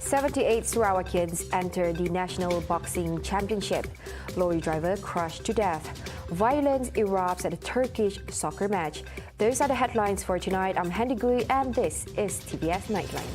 78 Sarawakians enter the National Boxing Championship. Lorry driver crushed to death. Violence erupts at a Turkish soccer match. Those are the headlines for tonight. I'm Handy Gui and this is TVS Nightline.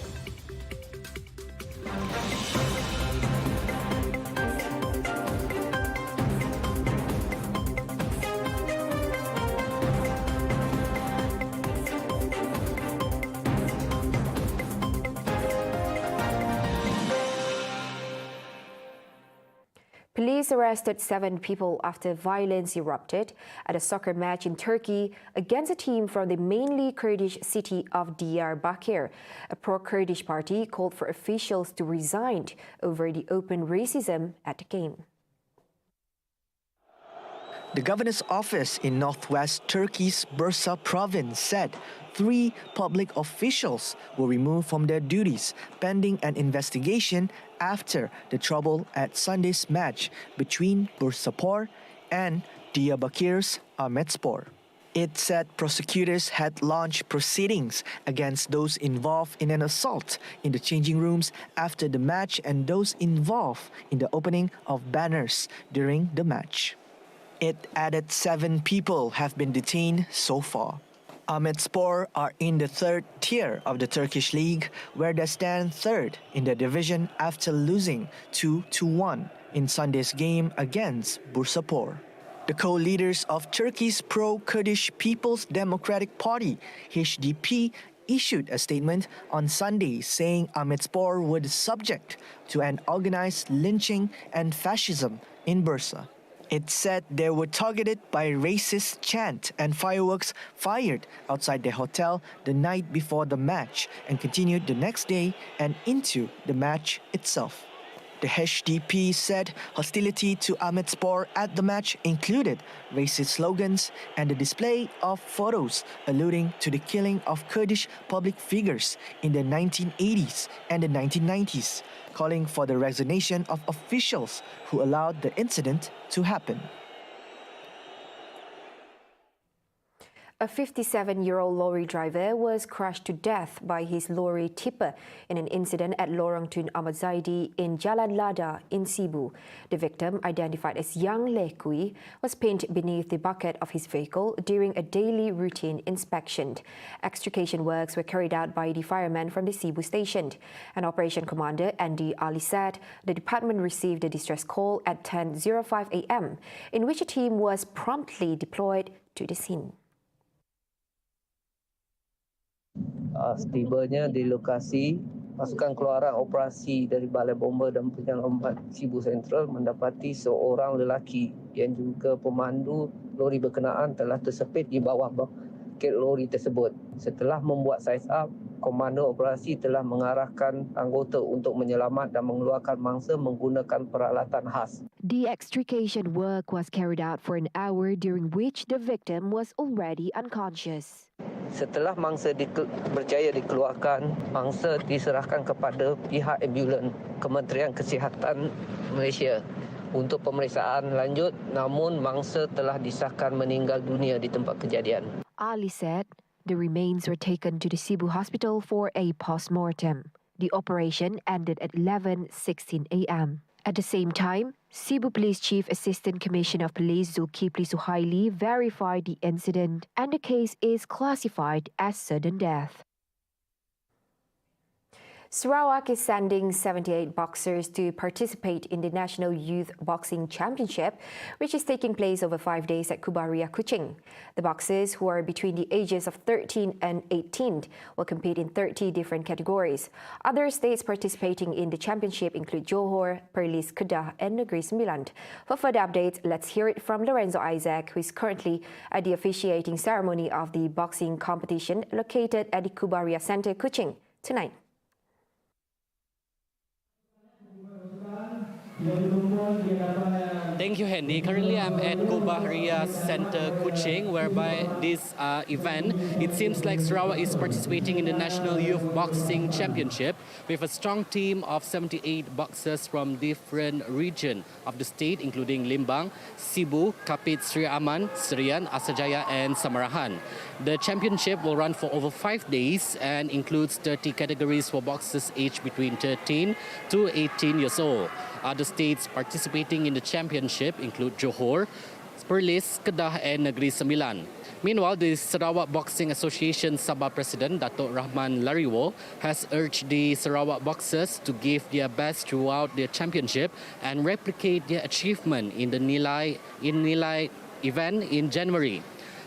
Police arrested 7 people after violence erupted at a soccer match in Turkey against a team from the mainly Kurdish city of Diyarbakir. A pro-Kurdish party called for officials to resign over the open racism at the game. The governor's office in northwest Turkey's Bursa province said 3 public officials were removed from their duties pending an investigation after the trouble at Sunday's match between Bursaspor and Diyarbakir's Ahmetspor. It said prosecutors had launched proceedings against those involved in an assault in the changing rooms after the match and those involved in the opening of banners during the match. It added 7 people have been detained so far. Ahmetspor are in the 3rd tier of the Turkish league, where they stand 3rd in the division after losing 2-1 in Sunday's game against Bursaspor. The co-leaders of Turkey's pro-Kurdish People's Democratic Party, HDP, issued a statement on Sunday saying Ahmetspor were subject to an organized lynching and fascism in Bursa. It said they were targeted by racist chant and fireworks fired outside their hotel the night before the match and continued the next day and into the match itself. The HDP said hostility to Ahmetspor at the match included racist slogans and the display of photos alluding to the killing of Kurdish public figures in the 1980s and the 1990s, calling for the resignation of officials who allowed the incident to happen. A 57-year-old lorry driver was crushed to death by his lorry tipper in an incident at Lorong Tun Ahmad Zaidi in Jalan Lada in Cebu. The victim, identified as Yang Lekui, was pinned beneath the bucket of his vehicle during a daily routine inspection. Extrication works were carried out by the firemen from the Cebu station. An operation commander, Andy Ali, said the department received a distress call at 10:05 a.m., in which a team was promptly deployed to the scene. Setibanya di lokasi, pasukan keluaran operasi dari Balai Bomba dan Penyelamat Cebu Sentral mendapati seorang lelaki yang juga pemandu lori berkenaan telah tersepit di bawah buket lori tersebut. Setelah membuat size up, komando operasi telah mengarahkan anggota untuk menyelamat dan mengeluarkan mangsa menggunakan peralatan khas. The extrication work was carried out for an hour, during which the victim was already unconscious. Setelah mangsa berjaya dikeluarkan, mangsa diserahkan kepada pihak ambulan Kementerian Kesihatan Malaysia untuk pemeriksaan lanjut, namun mangsa telah disahkan meninggal dunia di tempat kejadian. Ali said the remains were taken to the Cebu hospital for a post-mortem. The operation ended at 11:16 a.m. At the same time, Cebu Police Chief Assistant Commissioner of Police Zulkifli Suhaili verified the incident, and the case is classified as sudden death. Sarawak is sending 78 boxers to participate in the National Youth Boxing Championship, which is taking place over 5 days at Kubaria, Kuching. The boxers, who are between the ages of 13 and 18, will compete in 30 different categories. Other states participating in the championship include Johor, Perlis, Kedah, and Negeri Sembilan. For further updates, let's hear it from Lorenzo Isaac, who is currently at the officiating ceremony of the boxing competition located at the Kubaria Center, Kuching, tonight. Thank you, Hendy. Currently, I'm at Kobaharia Center, Kuching, whereby this event, it seems like Sarawak is participating in the National Youth Boxing Championship with a strong team of 78 boxers from different regions of the state, including Limbang, Sibu, Kapit, Sri Aman, Serian, Asajaya, and Samarahan. The championship will run for over 5 days and includes 30 categories for boxers aged between 13 to 18 years old. Other states participating in the championship include Johor, Perlis, Kedah, and Negeri Sembilan. Meanwhile, the Sarawak Boxing Association Sabah President Datuk Rahman Lariwo has urged the Sarawak boxers to give their best throughout the championship and replicate their achievement in the Nilai event in January.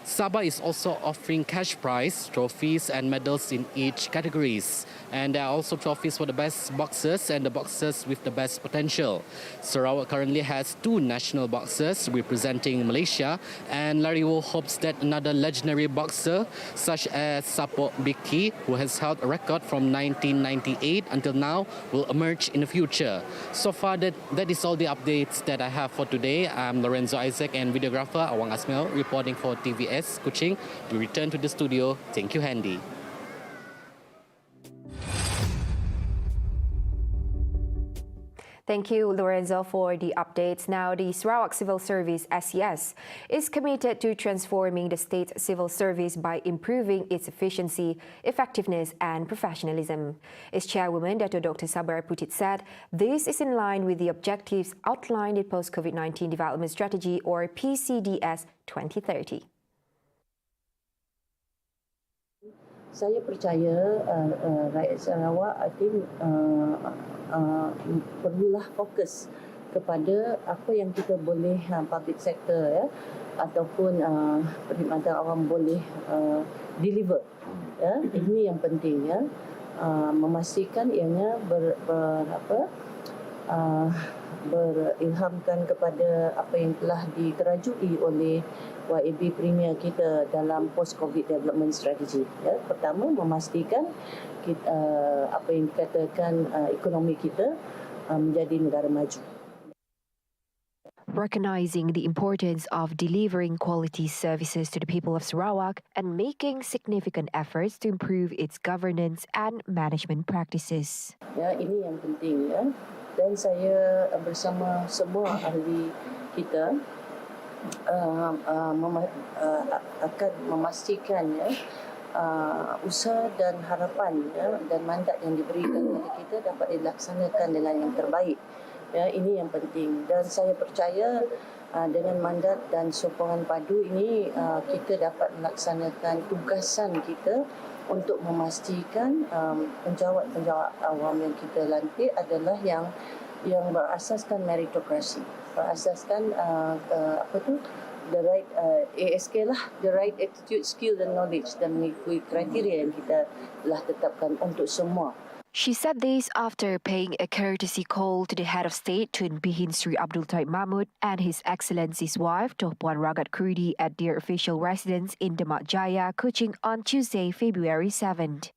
Sabah is also offering cash prize, trophies and medals in each categories. And there are also trophies for the best boxers and the boxers with the best potential. Sarawak currently has 2 national boxers representing Malaysia, and Lariwo hopes that another legendary boxer such as Sapok Biki, who has held a record from 1998 until now, will emerge in the future. So far, that is all the updates that I have for today. I'm Lorenzo Isaac and videographer Awang Asmel reporting for TVS Kuching. We return to the studio. Thank you, Handy. Thank you, Lorenzo, for the updates. Now, the Sarawak Civil Service, SCS, is committed to transforming the state's civil service by improving its efficiency, effectiveness and professionalism. Its chairwoman, Dr. Sabar Putit, said this is in line with the objectives outlined in Post-COVID-19 Development Strategy, or PCDS 2030. Saya percaya rakyat Sarawak, I think perlulah fokus kepada apa yang kita boleh public sector ya, ataupun perkhidmatan awam boleh deliver. Ya, ini yang penting ya, memastikan ianya berilhamkan kepada apa yang telah diterajui oleh YAB Premier kita dalam post-COVID development strategy. Ya, pertama, memastikan kita, apa yang dikatakan ekonomi kita menjadi negara maju. Recognizing the importance of delivering quality services to the people of Sarawak and making significant efforts to improve its governance and management practices. Ya, ini yang penting ya. Dan saya bersama semua ahli kita akan memastikan ya, usaha dan harapan ya, dan mandat yang diberikan kepada kita dapat dilaksanakan dengan yang terbaik. Ya, ini yang penting. Dan saya percaya dengan mandat dan sokongan padu ini kita dapat melaksanakan tugasan kita untuk memastikan penjawat-penjawat awam yang kita lantik adalah yang berasaskan meritokrasi, berasaskan the right ASK lah, the right attitude, skill dan knowledge, dan mengikuti kriteria yang kita telah tetapkan untuk semua. She said this after paying a courtesy call to the head of state Tun Bihin Sri Abdul Taib Mahmud and His Excellency's wife Tuan Puan Ragat Krudi at their official residence in Demak Jaya, Kuching on Tuesday, February 7th.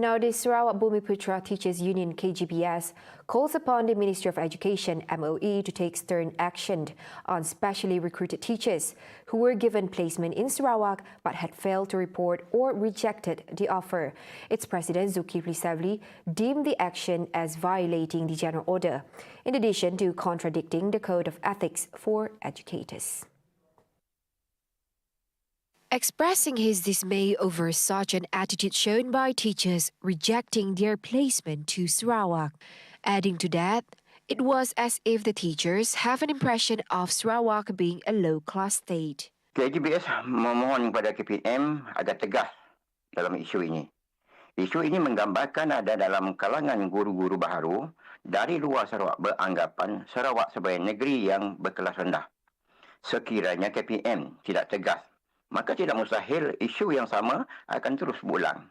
Now, the Sarawak Bumiputra Teachers Union KGBS calls upon the Ministry of Education MOE to take stern action on specially recruited teachers who were given placement in Sarawak but had failed to report or rejected the offer. Its President Zulkifli Savli deemed the action as violating the general order, in addition to contradicting the Code of Ethics for Educators. Expressing his dismay over such an attitude shown by teachers rejecting their placement to Sarawak. Adding to that, it was as if the teachers have an impression of Sarawak being a low-class state. KGBS memohon kepada KPM agar tegas dalam isu ini. Isu ini menggambarkan ada dalam kalangan guru-guru baharu dari luar Sarawak beranggapan Sarawak sebagai negeri yang berkelas rendah. Sekiranya KPM tidak tegas, maka tidak mustahil isu yang sama akan terus berulang.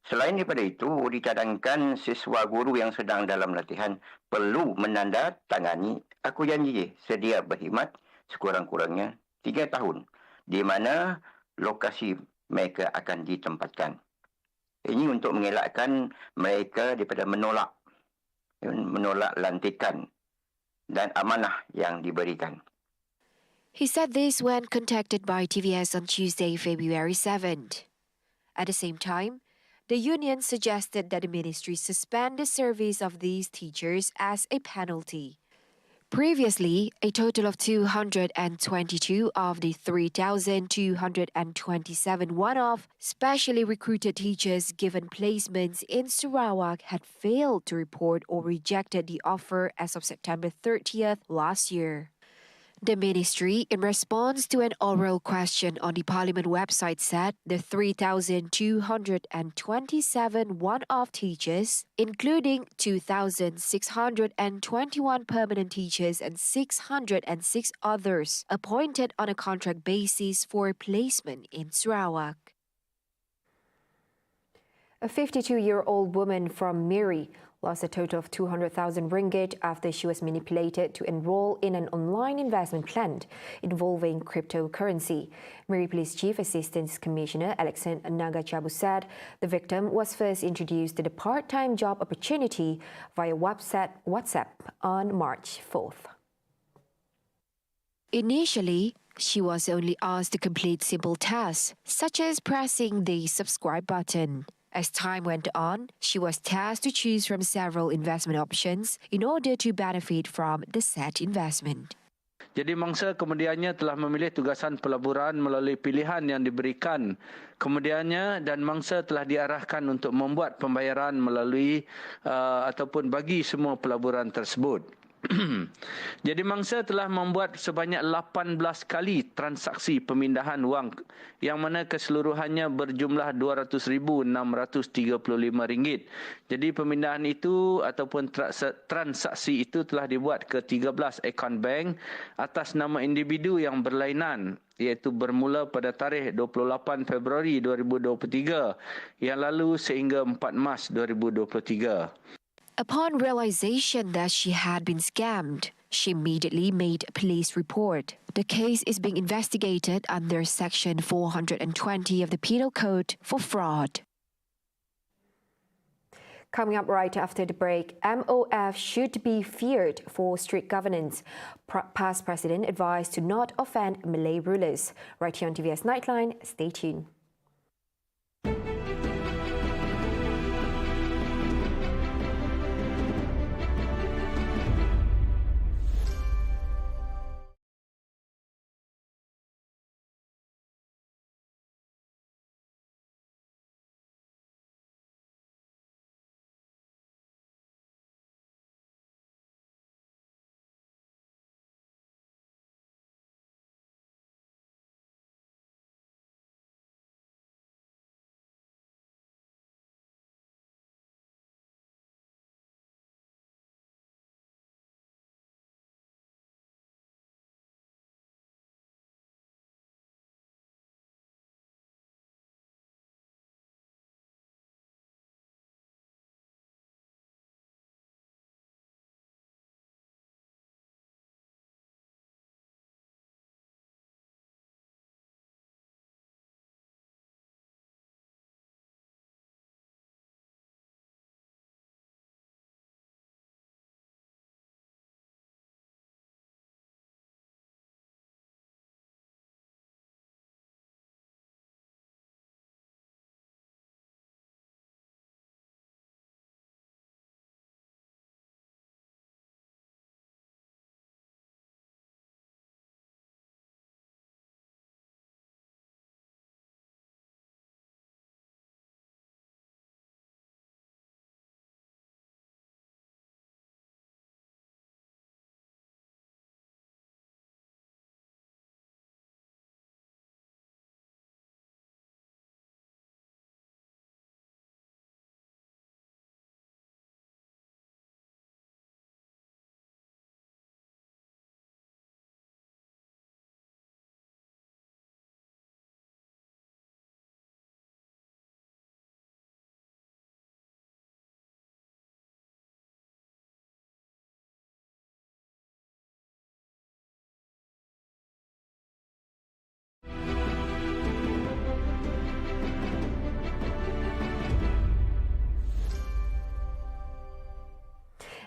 Selain daripada itu, dicadangkan siswa guru yang sedang dalam latihan perlu menandatangani aku janji sedia berkhidmat sekurang-kurangnya 3 tahun, di mana lokasi mereka akan ditempatkan. Ini untuk mengelakkan mereka daripada menolak lantikan dan amanah yang diberikan. He said this when contacted by TVS on Tuesday, February 7th. At the same time, the union suggested that the ministry suspend the service of these teachers as a penalty. Previously, a total of 222 of the 3,227 one-off specially recruited teachers given placements in Sarawak had failed to report or rejected the offer as of September 30th last year. The ministry, in response to an oral question on the Parliament website, said the 3,227 one-off teachers, including 2,621 permanent teachers and 606 others, appointed on a contract basis for placement in Sarawak. A 52-year-old woman from Miri lost a total of 200,000 ringgit after she was manipulated to enroll in an online investment plan involving cryptocurrency. Miri Police Chief Assistant Commissioner Alexander Nagachabu said the victim was first introduced to the part-time job opportunity via WhatsApp on March 4th. Initially, she was only asked to complete simple tasks, such as pressing the subscribe button. As time went on, she was tasked to choose from several investment options in order to benefit from the said investment. Jadi mangsa kemudiannya telah memilih tugasan pelaburan melalui pilihan yang diberikan. Kemudiannya dan mangsa telah diarahkan untuk membuat pembayaran melalui ataupun bagi semua pelaburan tersebut. Jadi mangsa telah membuat sebanyak 18 kali transaksi pemindahan wang yang mana keseluruhannya berjumlah RM200,635. Jadi pemindahan itu ataupun transaksi itu telah dibuat ke 13 akaun bank atas nama individu yang berlainan, iaitu bermula pada tarikh 28 Februari 2023 yang lalu sehingga 4 Mac 2023. Upon realization that she had been scammed, she immediately made a police report. The case is being investigated under Section 420 of the Penal Code for fraud. Coming up right after the break, MOF should be feared for strict governance. Past president advised to not offend Malay rulers. Right here on TVS Nightline, stay tuned.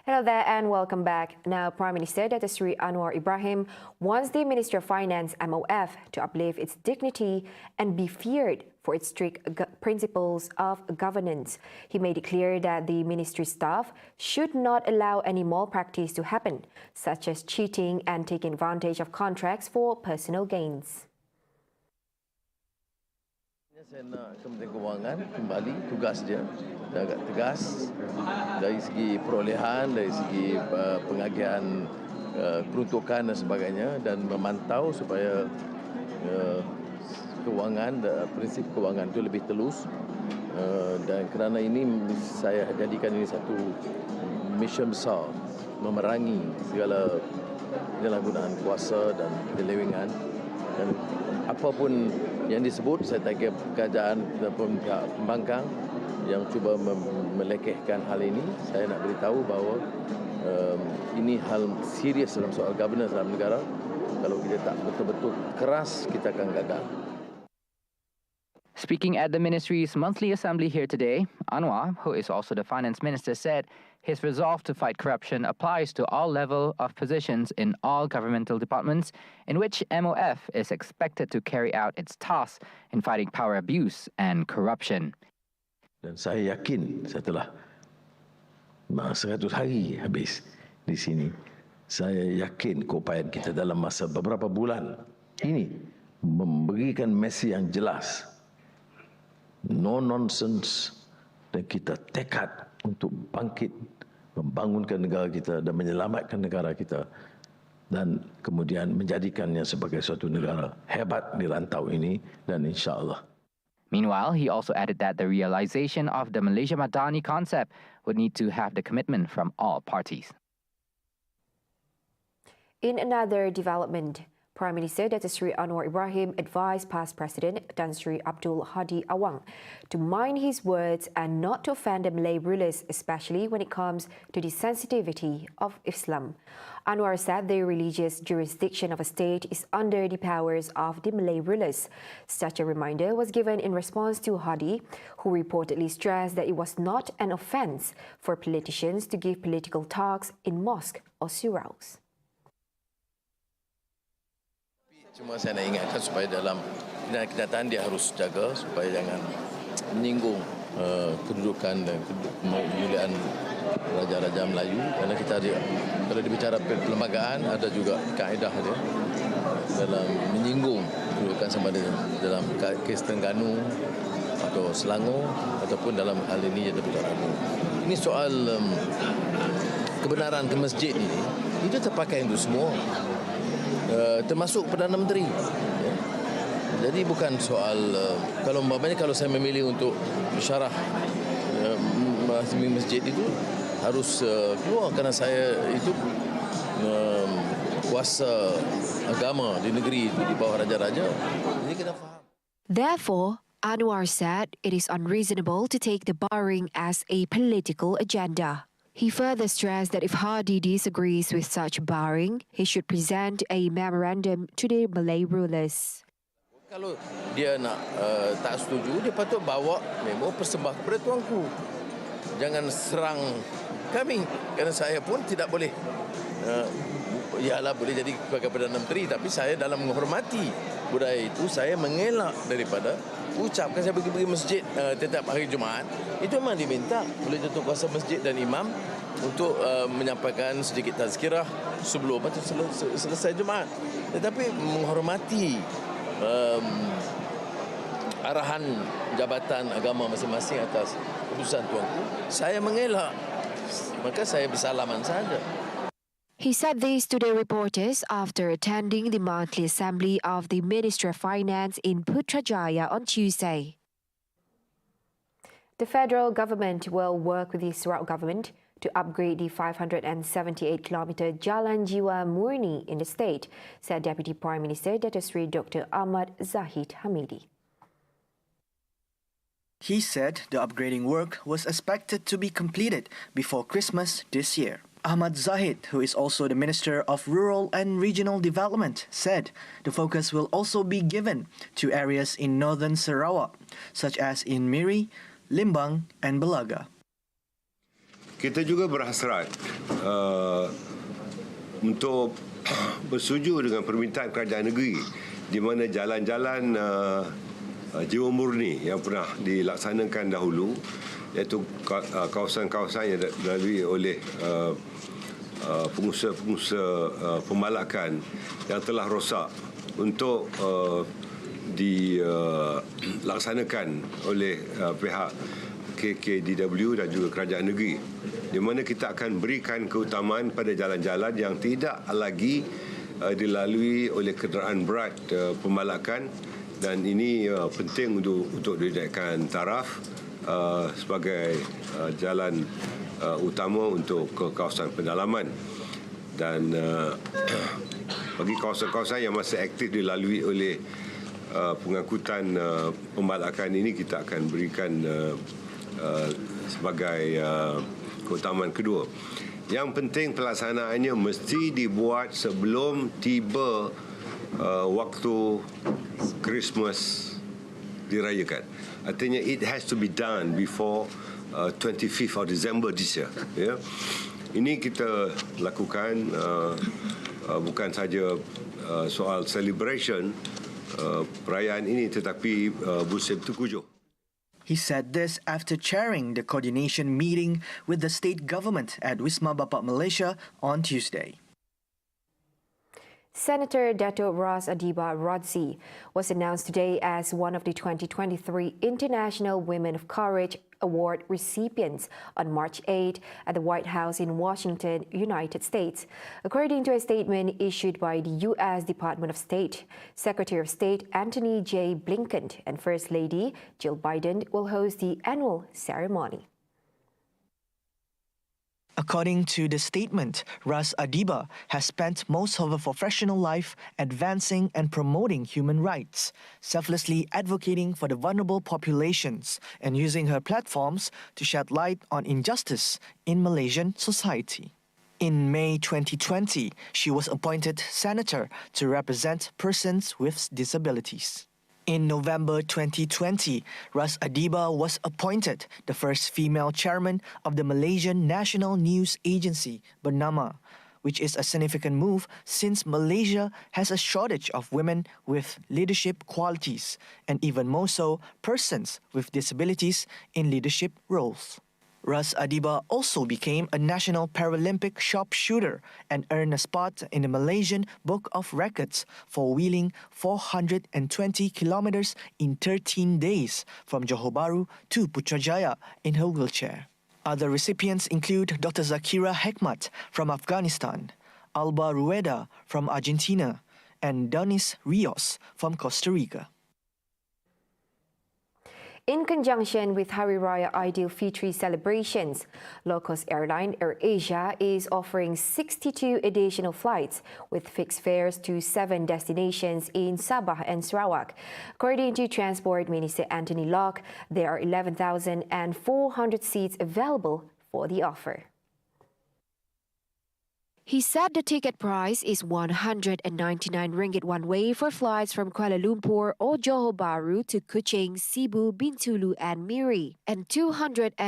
Hello there and welcome back. Now, Prime Minister Dr. Sri Anwar Ibrahim wants the Ministry of Finance (MOF) to uplift its dignity and be feared for its strict principles of governance. He made it clear that the ministry staff should not allow any malpractice to happen, such as cheating and taking advantage of contracts for personal gains. Saya nak Kementerian Kewangan kembali tugas dia agak tegas dari segi perolehan, dari segi pengagihan peruntukan dan sebagainya, dan memantau supaya kewangan, prinsip kewangan itu lebih telus, dan kerana ini saya jadikan ini satu mission besar, memerangi segala penyalahgunaan kuasa dan penyelewengan, dan apapun yang disebut, saya tagih kerajaan ataupun pihak pembangkang yang cuba melekehkan hal ini. Saya nak beritahu bahawa ini hal serius dalam soal governance dalam negara. Kalau kita tak betul-betul keras, kita akan gagal. Speaking at the ministry's monthly assembly here today, Anwar, who is also the finance minister, said his resolve to fight corruption applies to all levels of positions in all governmental departments in which MOF is expected to carry out its tasks in fighting power abuse and corruption. Dan saya yakin setelah 100 hari habis di sini, saya yakin keupayaan kita dalam masa beberapa bulan ini memberikan mesej yang jelas. No nonsense, dan kita tekad untuk bangkit, membangunkan negara kita dan menyelamatkan negara kita, dan kemudian menjadikannya sebagai suatu negara hebat di rantau ini, dan insya-Allah. Meanwhile, he also added that the realization of the Malaysia Madani concept would need to have the commitment from all parties. In another development, Prime Minister Dr. Sri Anwar Ibrahim advised past President Tan Sri Abdul Hadi Awang to mind his words and not to offend the Malay rulers, especially when it comes to the sensitivity of Islam. Anwar said the religious jurisdiction of a state is under the powers of the Malay rulers. Such a reminder was given in response to Hadi, who reportedly stressed that it was not an offence for politicians to give political talks in mosque or suraus. Cuma saya nak ingatkan supaya dalam kenyataan dia harus jaga supaya jangan menyinggung kedudukan dan kemuliaan raja-raja Melayu, kerana kita ada, kalau dibicara perlembagaan, ada juga kaedah dia dalam menyinggung kedudukan sama ada dalam kes Terengganu atau Selangor ataupun dalam hal ini ada Terengganu. Ini soal kebenaran ke masjid ini, itu terpakai untuk semua. Termasuk Perdana Menteri. Ya. Jadi bukan soal kalau saya memilih untuk syarah masjid itu harus keluar kerana saya itu kuasa agama di negeri itu di bawah raja-raja. Jadi kita faham. Therefore, Anwar said it is unreasonable to take the barring as a political agenda. He further stressed that if Hadi disagrees with such barring, he should present a memorandum to the Malay rulers. Kalau dia nak tak setuju, dia patut bawa memo persembah kepada tuanku. Jangan serang kami, kerana saya pun tidak boleh. Ialah boleh jadi sebagai Perdana Menteri, tapi saya dalam menghormati budaya itu, saya mengelak daripada ucapkan saya pergi masjid setiap hari Jumaat. Itu memang diminta oleh Datuk Kuasa Masjid dan Imam untuk menyampaikan sedikit tazkirah sebelum atau selesai Jumaat. Tetapi menghormati arahan jabatan agama masing-masing atas keputusan tuanku, saya mengelak. Maka saya bersalaman saja. He said this to the reporters after attending the monthly assembly of the Ministry of Finance in Putrajaya on Tuesday. The federal government will work with the Sarawak government to upgrade the 578-kilometre Jalan Jiwa Murni in the state, said Deputy Prime Minister Dato' Sri Dr. Ahmad Zahid Hamidi. He said the upgrading work was expected to be completed before Christmas this year. Ahmad Zahid, who is also the Minister of Rural and Regional Development, said the focus will also be given to areas in northern Sarawak, such as in Miri, Limbang and Belaga. The 578 kilometres Jalan Jiwa Murni will be completed by the end of this year. The upgrade will also be completed Kita juga berhasrat untuk bersetuju dengan permintaan kerajaan negeri di mana jalan-jalan jiwa murni yang pernah dilaksanakan dahulu, iaitu kawasan-kawasan yang dilalui oleh pengusaha pembalakan yang telah rosak untuk dilaksanakan oleh pihak KKDW dan juga kerajaan negeri, di mana kita akan berikan keutamaan pada jalan-jalan yang tidak lagi dilalui oleh kenderaan berat pembalakan, dan ini penting untuk dinaikkan taraf sebagai jalan utama untuk ke kawasan pendalaman. Dan bagi kawasan-kawasan yang masih aktif dilalui oleh pengangkutan pembalakan ini, kita akan berikan sebagai keutamaan kedua. Yang penting pelaksanaannya mesti dibuat sebelum tiba waktu Christmas dirayakan. Artinya it has to be done before 25th of December this year. Yeah. Ini kita lakukan bukan saja soal celebration perayaan ini, tetapi musim terkujuh. He said this after chairing the coordination meeting with the state government at Wisma Bapak Malaysia on Tuesday. Senator Dato' Ras Adiba Rodzi was announced today as one of the 2023 International Women of Courage Award recipients on March 8 at the White House in Washington, United States. According to a statement issued by the U.S. Department of State, Secretary of State Antony J. Blinken and First Lady Jill Biden will host the annual ceremony. According to the statement, Ras Adiba has spent most of her professional life advancing and promoting human rights, selflessly advocating for the vulnerable populations, and using her platforms to shed light on injustice in Malaysian society. In May 2020, she was appointed senator to represent persons with disabilities. In November 2020, Ras Adiba was appointed the first female chairman of the Malaysian National News Agency, Bernama, which is a significant move since Malaysia has a shortage of women with leadership qualities, and even more so, persons with disabilities in leadership roles. Ras Adiba also became a national Paralympic sharpshooter and earned a spot in the Malaysian Book of Records for wheeling 420 kilometers in 13 days from Johor Bahru to Putrajaya in her wheelchair. Other recipients include Dr. Zakira Hekmat from Afghanistan, Alba Rueda from Argentina, and Denis Rios from Costa Rica. In conjunction with Hari Raya Aidilfitri celebrations, low-cost airline AirAsia is offering 62 additional flights with fixed fares to 7 destinations in Sabah and Sarawak. According to Transport Minister Anthony Locke, there are 11,400 seats available for the offer. He said the ticket price is 199 ringgit one way for flights from Kuala Lumpur or Johor Bahru to Kuching, Sibu, Bintulu and Miri, and 249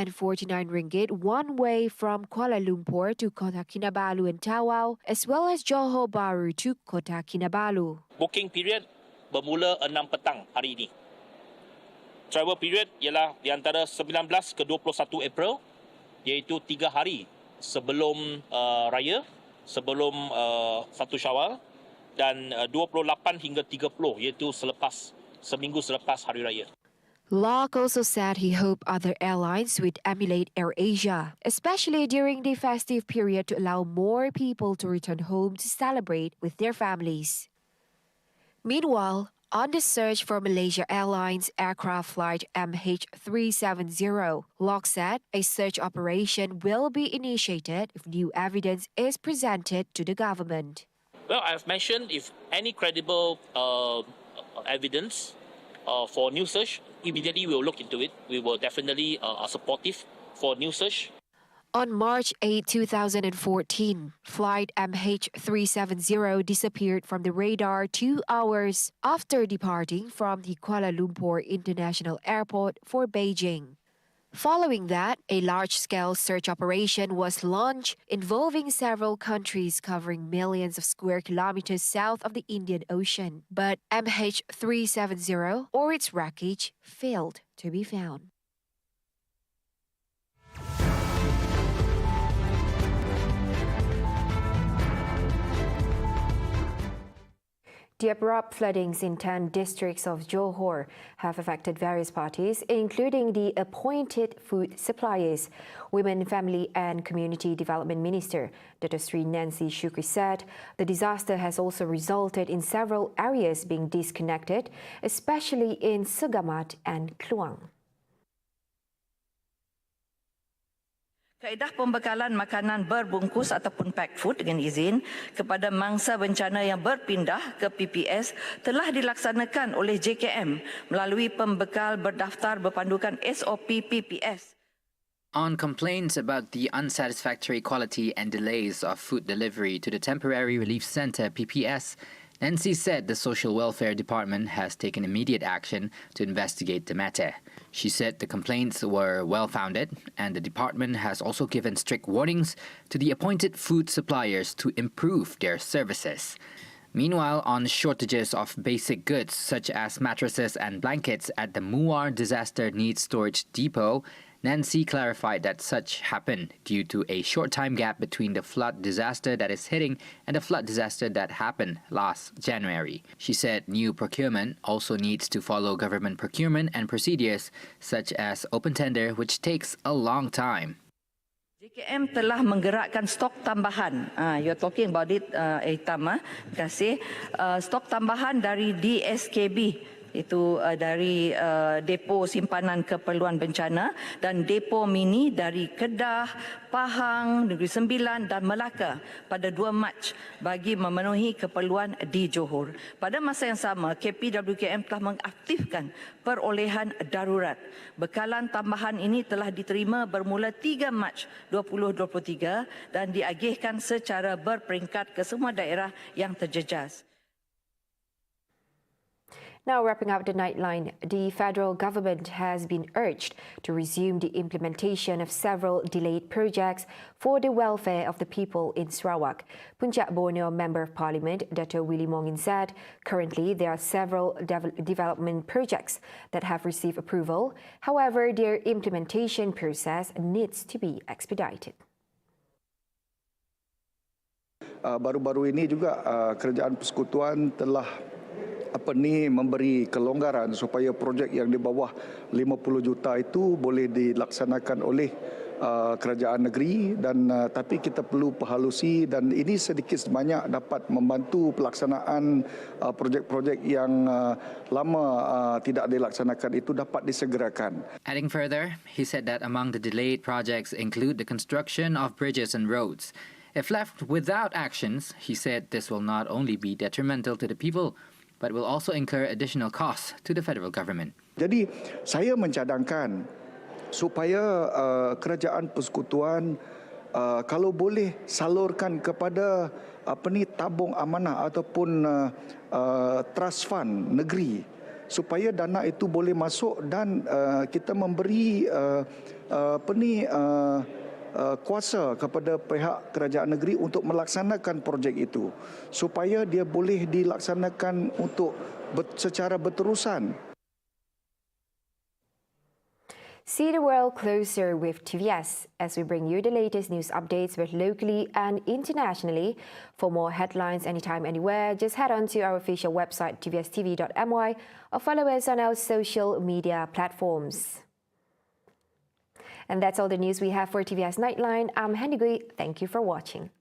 ringgit one way from Kuala Lumpur to Kota Kinabalu and Tawau, as well as Johor Bahru to Kota Kinabalu. Booking period bermula 6 petang hari ini. Travel period ialah di antara 19 ke 21 April, iaitu 3 hari sebelum Raya, sebelum 1 Syawal, dan 28 hingga 30 iaitu seminggu selepas Hari Raya. Locke also said he hoped other airlines would emulate AirAsia, especially during the festive period, to allow more people to return home to celebrate with their families. Meanwhile, on the search for Malaysia Airlines aircraft flight MH370, Locke said a search operation will be initiated if new evidence is presented to the government. Well, I have mentioned if any credible evidence for new search, immediately we will look into it. We will definitely are supportive for new search. On March 8, 2014, flight MH370 disappeared from the radar 2 hours after departing from the Kuala Lumpur International Airport for Beijing. Following that, a large-scale search operation was launched involving several countries covering millions of square kilometers south of the Indian Ocean. But MH370 or its wreckage failed to be found. The abrupt floodings in 10 districts of Johor have affected various parties, including the appointed food suppliers. Women, Family and Community Development Minister Dr. Sri Nancy Shukri said the disaster has also resulted in several areas being disconnected, especially in Segamat and Kluang. Kaedah pembekalan makanan berbungkus ataupun packed food dengan izin kepada mangsa bencana yang berpindah ke PPS telah dilaksanakan oleh JKM melalui pembekal berdaftar berpandukan SOP PPS. On complaints about the unsatisfactory quality and delays of food delivery to the Temporary Relief Centre PPS, Nancy said the Social Welfare Department has taken immediate action to investigate the matter. She said the complaints were well-founded and the department has also given strict warnings to the appointed food suppliers to improve their services. Meanwhile, on shortages of basic goods such as mattresses and blankets at the Muar Disaster Needs Storage Depot, Nancy clarified that such happened due to a short time gap between the flood disaster that is hitting and the flood disaster that happened last January. She said new procurement also needs to follow government procurement and procedures such as open tender, which takes a long time. JKM telah menggerakkan stok tambahan. You're talking about it, Terima kasih. Stok tambahan dari DSKB. Itu dari depo simpanan keperluan bencana dan depo mini dari Kedah, Pahang, Negeri Sembilan dan Melaka pada 2 Mac bagi memenuhi keperluan di Johor. Pada masa yang sama, KPWKM telah mengaktifkan perolehan darurat. Bekalan tambahan ini telah diterima bermula 3 Mac 2023 dan diagihkan secara berperingkat ke semua daerah yang terjejas. Now wrapping up the Nightline, the federal government has been urged to resume the implementation of several delayed projects for the welfare of the people in Sarawak. Puncak Borneo Member of Parliament Dr. Willy Mongin said currently there are several development projects that have received approval. However, their implementation process needs to be expedited. Baru-baru ini juga Kerajaan Persekutuan telah memberi kelonggaran supaya projek yang di bawah 50 juta itu boleh dilaksanakan oleh kerajaan negeri dan tapi kita perlu perhalusi dan ini sedikit sebanyak dapat membantu pelaksanaan projek-projek yang lama tidak dilaksanakan itu dapat disegerakan. Adding further, he said that among the delayed projects include the construction of bridges and roads. If left without actions, he said this will not only be detrimental to the people, but will also incur additional costs to the federal government. Jadi saya mencadangkan supaya Kerajaan Persekutuan kalau boleh salurkan kepada tabung amanah ataupun trust fund negeri supaya dana itu boleh masuk dan kita memberi kuasa kepada pihak kerajaan negeri untuk melaksanakan projek itu supaya dia boleh dilaksanakan untuk secara berterusan. See the world closer with TVS as we bring you the latest news updates both locally and internationally. For more headlines anytime, anywhere, just head on to our official website tvstv.my or follow us on our social media platforms. And that's all the news we have for TVS Nightline. I'm Henry Gui. Thank you for watching.